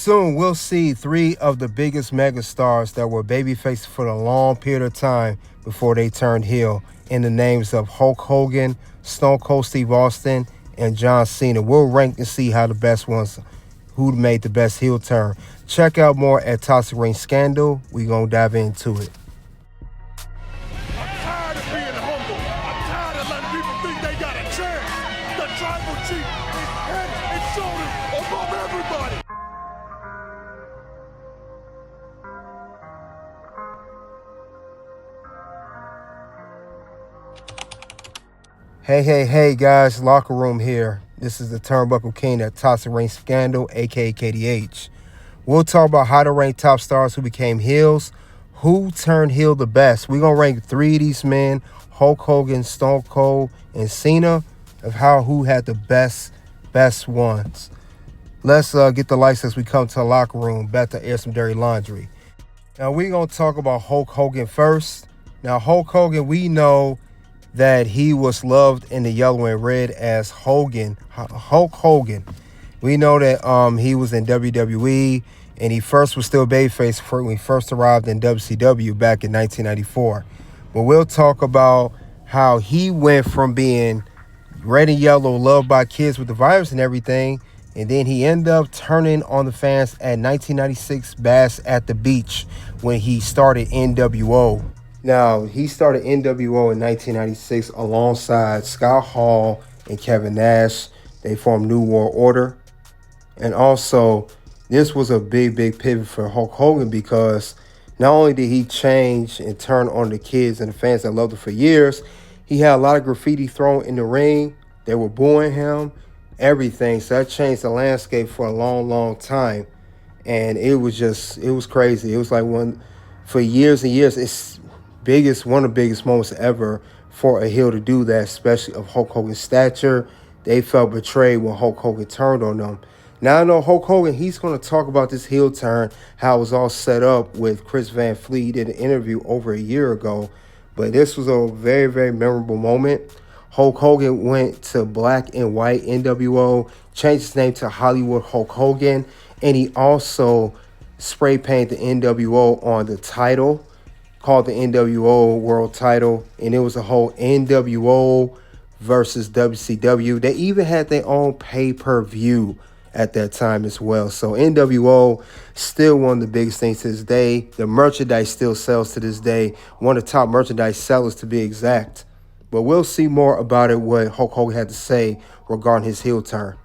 Soon we'll see three of the biggest megastars that were babyfaces for a long period of time before they turned heel in the names of Hulk Hogan, Stone Cold Steve Austin, and John Cena. We'll rank and see how the best ones, who made the best heel turn. Check out more at To Rank Scandal. We're going to dive into it. I'm tired of being humble. I'm tired of letting people think they got a chance. The tribal chief is head and shoulders above everybody. Hey, guys, Locker Room here. This is the Turnbuckle King at To Rank Scandal, aka KDH. We'll talk about how to rank top stars who became heels, who turned heel the best. We're going to rank three of these men, Hulk Hogan, Stone Cold, and Cena, of who had the best ones. Let's get the lights as we come to the locker room, back to air some dirty laundry. Now, we're going to talk about Hulk Hogan first. Now, Hulk Hogan, we know that he was loved in the yellow and red as Hulk Hogan. We know that he was in WWE, and he first was still babyface when he first arrived in WCW back in 1994. But we'll talk about how he went from being red and yellow, loved by kids with the virus and everything, and then he ended up turning on the fans at 1996 Bash at the Beach when he started NWO. Now, he started NWO in 1996 alongside Scott Hall and Kevin Nash. They formed New World Order. And also, this was a big pivot for Hulk Hogan because not only did he change and turn on the kids and the fans that loved him for years, he had a lot of graffiti thrown in the ring. They were booing him, everything. So that changed the landscape for a long time. And it was crazy. It was like for years and years, it's one of the biggest moments ever for a heel to do that, especially of Hulk Hogan's stature. They felt betrayed when Hulk Hogan turned on them. Now I know Hulk Hogan, he's going to talk about this heel turn, how it was all set up with Chris Van Fleet. He did an interview over a year ago, but this was a very memorable moment. Hulk Hogan went to black and white NWO, changed his name to Hollywood Hulk Hogan, and he also spray painted the NWO on the title, called the NWO World Title, and it was a whole NWO versus WCW. They even had their own pay-per-view at that time as well. So NWO, still one of the biggest things to this day. The merchandise still sells to this day. One of the top merchandise sellers, to be exact. But we'll see more about it, what Hulk Hogan had to say regarding his heel turn.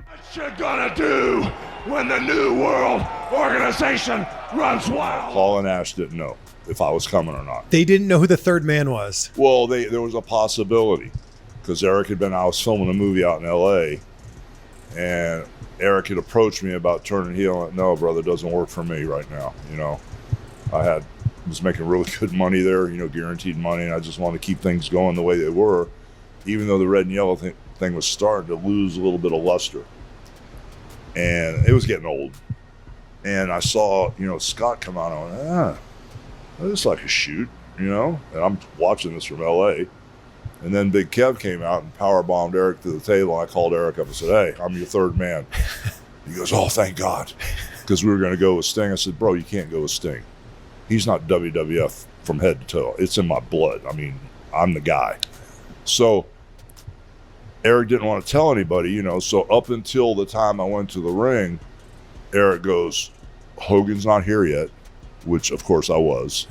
What you gonna do when the New World Organization runs wild? Paul and Ash didn't know if I was coming or not. They didn't know who the third man was. Well, there was a possibility because I was filming a movie out in L.A., and Eric had approached me about turning heel. And no, brother, it doesn't work for me right now. I was making really good money there, guaranteed money, and I just wanted to keep things going the way they were, even though the red and yellow thing was starting to lose a little bit of luster. And it was getting old. And I saw, Scott come out and I went, it's like a shoot, and I'm watching this from L.A. And then Big Kev came out and powerbombed Eric to the table. I called Eric up and said, hey, I'm your third man. He goes, oh, thank God, because we were going to go with Sting. I said, bro, you can't go with Sting. He's not WWF from head to toe. It's in my blood. I mean, I'm the guy. So Eric didn't want to tell anybody, so up until the time I went to the ring, Eric goes, Hogan's not here yet, which of course I was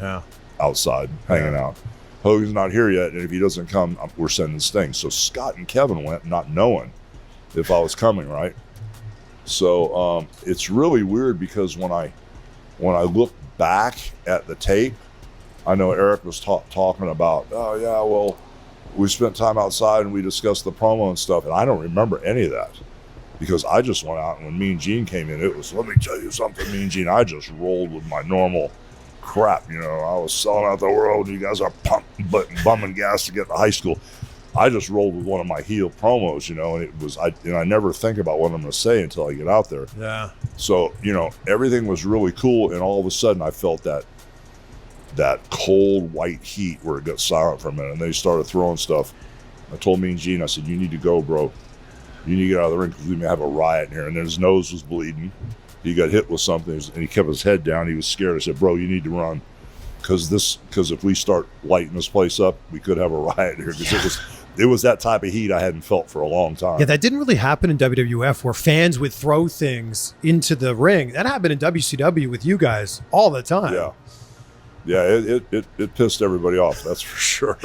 outside hanging out. Hogan's not here yet, and if he doesn't come, we're sending Sting. So Scott and Kevin went not knowing if I was coming, right? So it's really weird because when I look back at the tape, I know Eric was talking about, oh yeah, well, we spent time outside and we discussed the promo and stuff, and I don't remember any of that because I just went out, and when Mean Gene came in, it was, let me tell you something, Mean Gene. I just rolled with my normal crap, I was selling out the world, you guys are bumming gas to get to high school. I just rolled with one of my heel promos, and it was, I never think about what I'm going to say until I get out there. Yeah. So, everything was really cool, and all of a sudden I felt that cold white heat where it got silent for a minute, and they started throwing stuff. I told Mean Gene, I said, you need to go, bro. You need to get out of the ring because we may have a riot in here. And then his nose was bleeding. he got hit with something and he kept his head down. He was scared. I said, bro, you need to run. Because if we start lighting this place up, we could have a riot here. Because it was that type of heat I hadn't felt for a long time. Yeah, that didn't really happen in WWF where fans would throw things into the ring. That happened in WCW with you guys all the time. Yeah, it pissed everybody off, that's for sure.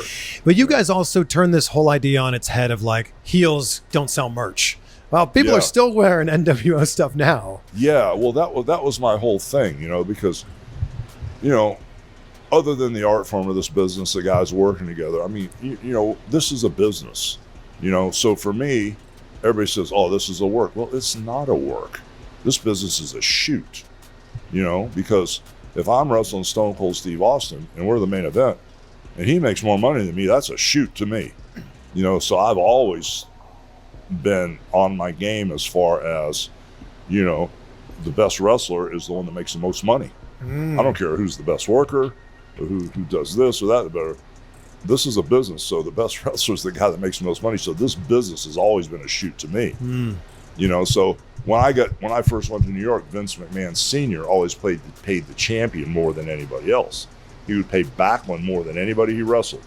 But you guys also turned this whole idea on its head of like, heels don't sell merch. Well, people are still wearing NWO stuff now. Yeah, well, that was my whole thing, because, other than the art form of this business, the guys working together, I mean, this is a business, So for me, everybody says, oh, this is a work. Well, it's not a work. This business is a shoot, because if I'm wrestling Stone Cold Steve Austin and we're the main event and he makes more money than me, that's a shoot to me, So I've always been on my game as far as, the best wrestler is the one that makes the most money. I don't care who's the best worker, or who does this or that better. This is a business, so the best wrestler is the guy that makes the most money. So this business has always been a shoot to me. So when I first went to New York, Vince McMahon Sr. always paid the champion more than anybody else. He would pay Backlund more than anybody he wrestled.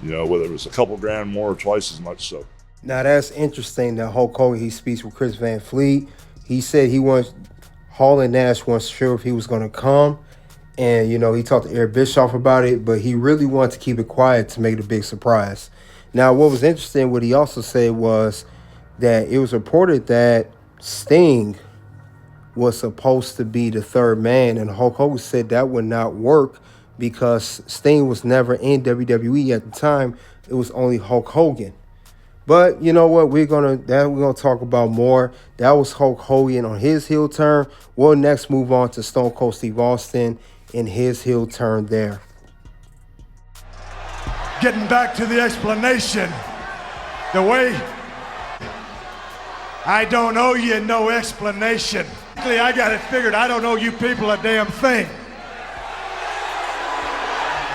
Whether it was a couple grand more or twice as much. So now that's interesting that Hulk Hogan, he speaks with Chris Van Fleet. He said Hall and Nash wasn't sure if he was going to come. And, he talked to Eric Bischoff about it, but he really wanted to keep it quiet to make it a big surprise. Now, what was interesting, what he also said was that it was reported that Sting was supposed to be the third man, and Hulk Hogan said that would not work because Sting was never in WWE at the time. It was only Hulk Hogan. But you know what? We're gonna talk about more. That was Hulk Hogan on his heel turn. We'll next move on to Stone Cold Steve Austin in his heel turn there. Getting back to the explanation, the way I don't owe you no explanation. I got it figured. I don't owe you people a damn thing.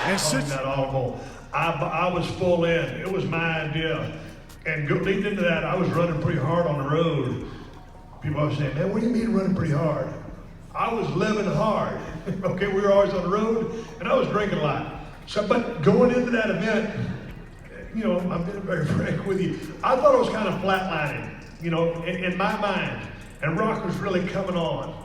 And since that audible, I was full in. It was my idea. And leading into that, I was running pretty hard on the road. People always say, man, what do you mean running pretty hard? I was living hard. Okay, we were always on the road, and I was drinking a lot. So, but going into that event, I'm being very frank with you, I thought it was kind of flatlining, in my mind. And Rock was really coming on.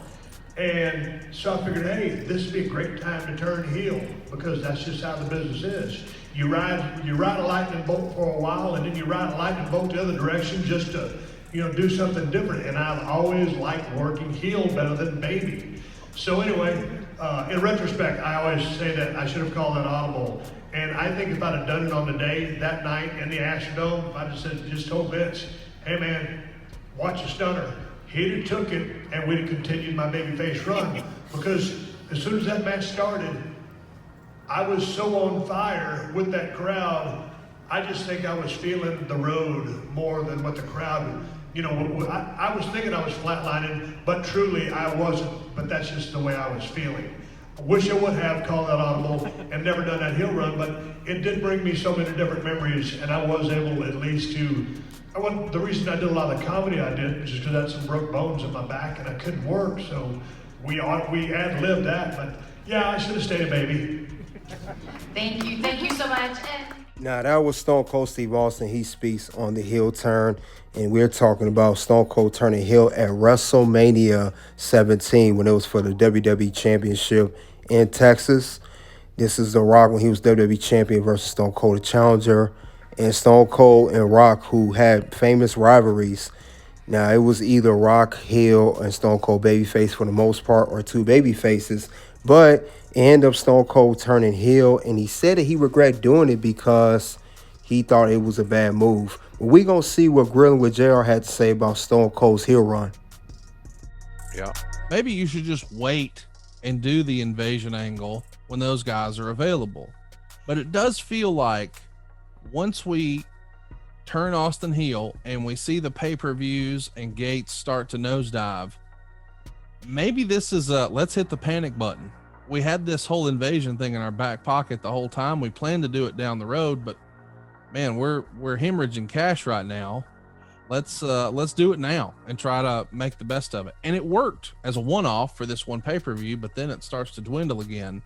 And so I figured, hey, this would be a great time to turn heel, because that's just how the business is. You ride a lightning bolt for a while, and then you ride a lightning bolt the other direction just to, do something different. And I've always liked working heel better than baby. So anyway, in retrospect, I always say that I should have called that audible. And I think if I'd have done it on the day, that night in the Astrodome, if I just told Vince, hey man, watch the stunner. He'd have took it, and we'd have continued my babyface run. Because as soon as that match started, I was so on fire with that crowd. I just think I was feeling the road more than what the crowd, I was thinking I was flatlining, but truly I wasn't. But that's just the way I was feeling. I wish I would have called that audible and never done that heel run, but it did bring me so many different memories, and I was able at least to, the reason I did a lot of the comedy I did was just because I had some broke bones in my back and I couldn't work, so we ad-libbed that, but yeah, I should have stayed a baby. Thank you so much. Now, that was Stone Cold Steve Austin. He speaks on the heel turn, and we're talking about Stone Cold turning heel at WrestleMania 17 when it was for the WWE Championship in Texas. This is The Rock when he was WWE Champion versus Stone Cold the Challenger, and Stone Cold and Rock, who had famous rivalries. Now, it was either Rock heel and Stone Cold babyface for the most part, or two baby faces, but it ended up Stone Cold turning heel, and he said that he regret doing it because he thought it was a bad move. But we're going to see what Grilling with JR had to say about Stone Cold's heel run. Yeah. Maybe you should just wait and do the invasion angle when those guys are available. But it does feel like once we turn Austin heel and we see the pay-per-views and gates start to nosedive, maybe this is let's hit the panic button. We had this whole invasion thing in our back pocket the whole time. We planned to do it down the road, but man, we're hemorrhaging cash right now. let's do it now and try to make the best of it. And it worked as a one-off for this one pay-per-view, but then it starts to dwindle again.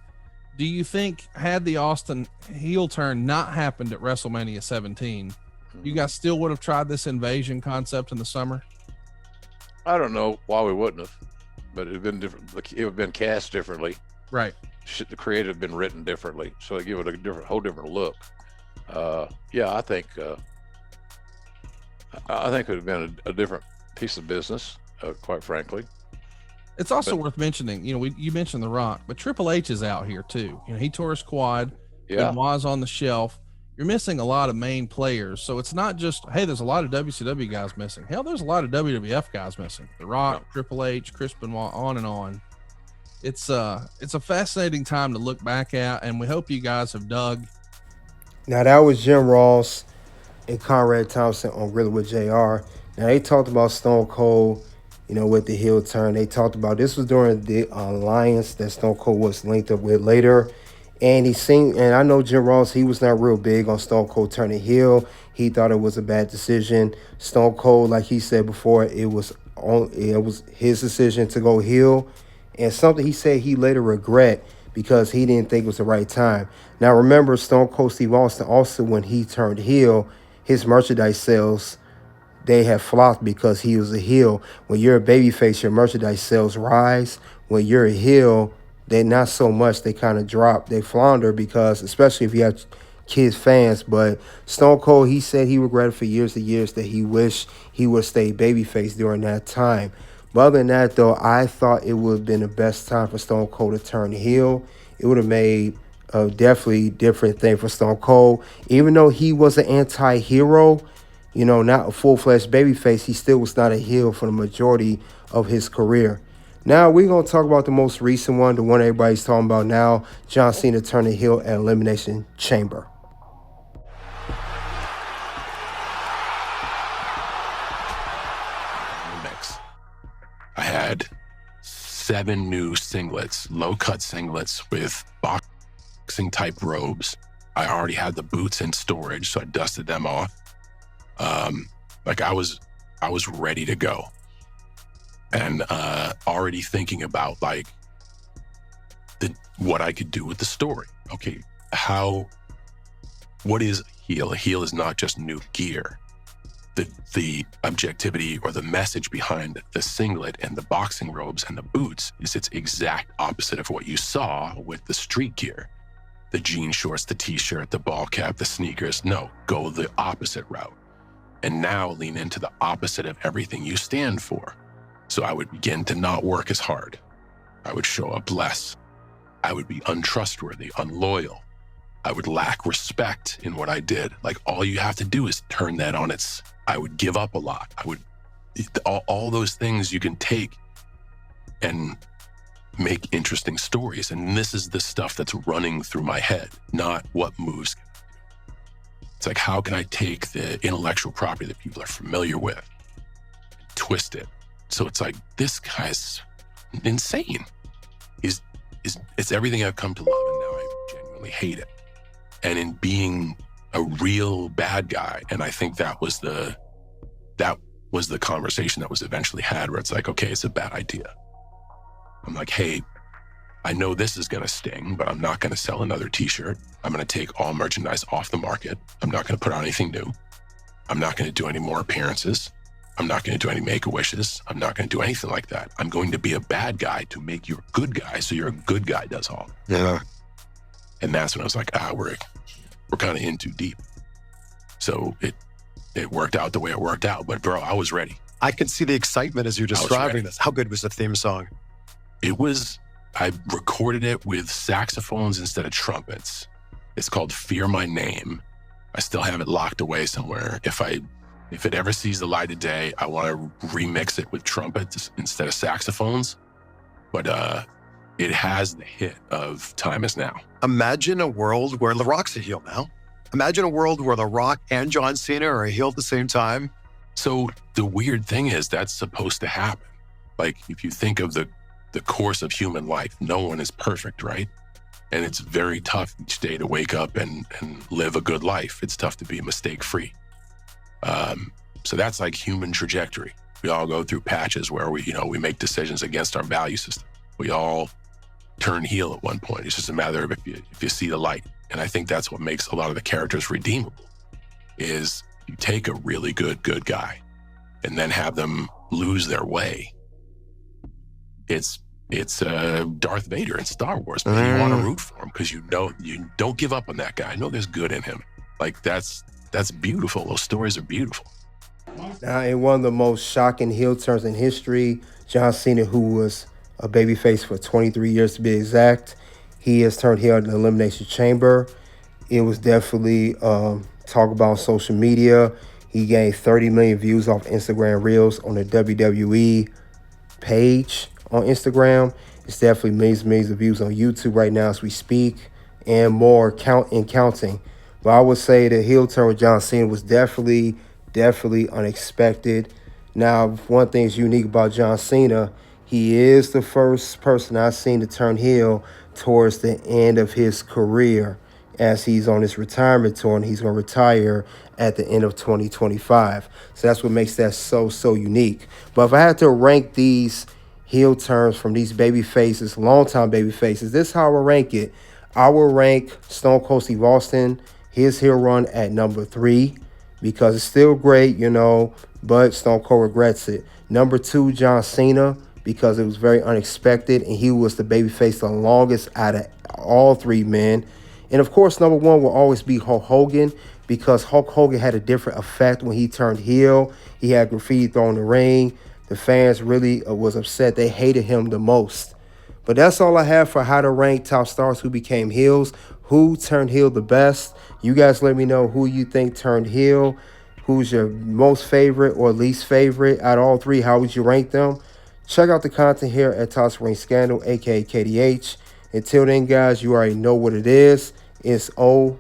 Do you think, had the Austin heel turn not happened at WrestleMania 17, you guys still would have tried this invasion concept in the summer? I don't know why we wouldn't have, but it would have been different. It would have been cast differently. Right. The creative had been written differently, so they give it a whole different look. Yeah, I think it would have been a different piece of business, quite frankly. It's also worth mentioning, you mentioned The Rock, but Triple H is out here too. He tore his quad. Yeah. Benoit's on the shelf. You're missing a lot of main players. So it's not just, hey, there's a lot of WCW guys missing. Hell, there's a lot of WWF guys missing. The Rock, Triple H, Chris Benoit, on and on. It's a fascinating time to look back at, and we hope you guys have dug. Now, that was Jim Ross and Conrad Thompson on Grilling with JR. Now, they talked about Stone Cold, with the heel turn. They talked about this was during the alliance that Stone Cold was linked up with later. And and I know Jim Ross, he was not real big on Stone Cold turning heel. He thought it was a bad decision. Stone Cold, like he said before, it was his decision to go heel. And something he said he later regret because he didn't think it was the right time. Now, remember, Stone Cold Steve Austin, also when he turned heel, his merchandise sales, they had flopped because he was a heel. When you're a babyface, your merchandise sales rise. When you're a heel, they not so much. They kind of drop. They flounder because, especially if you have kids fans. But Stone Cold, he said he regretted for years and years that he wished he would stay babyface during that time. But other than that, though, I thought it would have been the best time for Stone Cold to turn heel. It would have made a definitely different thing for Stone Cold. Even though he was an anti-hero, not a full-fledged babyface, he still was not a heel for the majority of his career. Now, we're going to talk about the most recent one, the one everybody's talking about now, John Cena turning heel at Elimination Chamber. I had 7 new singlets, low-cut singlets with boxing-type robes. I already had the boots in storage, so I dusted them off. I was ready to go, and already thinking about what I could do with the story. Okay, what is a heel? A heel is not just new gear. The objectivity or the message behind the singlet and the boxing robes and the boots is its exact opposite of what you saw with the street gear. The jean shorts, the t-shirt, the ball cap, the sneakers. No, go the opposite route. And now lean into the opposite of everything you stand for. So I would begin to not work as hard. I would show up less. I would be untrustworthy, unloyal. I would lack respect in what I did. All you have to do is turn that on its. I would give up a lot. I would, all those things you can take and make interesting stories. And this is the stuff that's running through my head, not what moves. It's how can I take the intellectual property that people are familiar with, and twist it? So it's this guy's insane. It's everything I've come to love, and now I genuinely hate it. And in being a real bad guy, and I think that was the conversation that was eventually had, where it's okay, it's a bad idea. I'm hey, I know this is gonna sting, but I'm not gonna sell another t-shirt. I'm gonna take all merchandise off the market. I'm not gonna put out anything new. I'm not gonna do any more appearances. I'm not gonna do any make-a-wishes. I'm not gonna do anything like that. I'm going to be a bad guy to make you a good guy, so you're a good guy does all. Yeah. And that's when I was we're kind of in too deep. So it worked out the way it worked out. But bro, I was ready. I could see the excitement as you're describing this. How good was the theme song? I recorded it with saxophones instead of trumpets. It's called Fear My Name. I still have it locked away somewhere. If it ever sees the light of day, I want to remix it with trumpets instead of saxophones. But it has the hit of Time Is Now. Imagine a world where The Rock's a heel now. Imagine a world where The Rock and John Cena are a heel at the same time. So the weird thing is that's supposed to happen. If you think of the course of human life, no one is perfect, right? And it's very tough each day to wake up and live a good life. It's tough to be mistake-free. So that's like human trajectory. We all go through patches where we make decisions against our value system. We all turn heel at one point. It's just a matter of if you see the light. And I think that's what makes a lot of the characters redeemable, is you take a really good guy and then have them lose their way. It's Darth Vader in Star Wars, man. You want to root for him because you don't give up on that guy. I know there's good in him. Like that's beautiful. Those stories are beautiful. Now, in one of the most shocking heel turns in history, John Cena, who was a babyface for 23 years to be exact, he has turned heel in the Elimination Chamber. It was definitely talked about on social media. He gained 30 million views off Instagram Reels on the WWE page on Instagram. It's definitely millions of views on YouTube right now as we speak, and more counting. But I would say the heel turn with John Cena was definitely unexpected. Now, one thing is unique about John Cena, he is the first person I've seen to turn heel towards the end of his career, as he's on his retirement tour, and he's going to retire at the end of 2025. So that's what makes that so unique. But if I had to rank these heel turns from these baby faces, longtime baby faces, this is how I would rank it. I will rank Stone Cold Steve Austin, his heel run, at number 3, because it's still great, but Stone Cold regrets it. Number 2, John Cena, because it was very unexpected, and he was the babyface the longest out of all 3 men. And of course, number 1 will always be Hulk Hogan, because Hulk Hogan had a different effect when he turned heel. He had graffiti thrown in the ring. The fans really was upset. They hated him the most. But that's all I have for how to rank top stars who became heels, who turned heel the best. You guys let me know who you think turned heel, who's your most favorite or least favorite out of all 3. How would you rank them? Check out the content here at To Rank Scandal, aka KDH. Until then, guys, you already know what it is. It's OUT.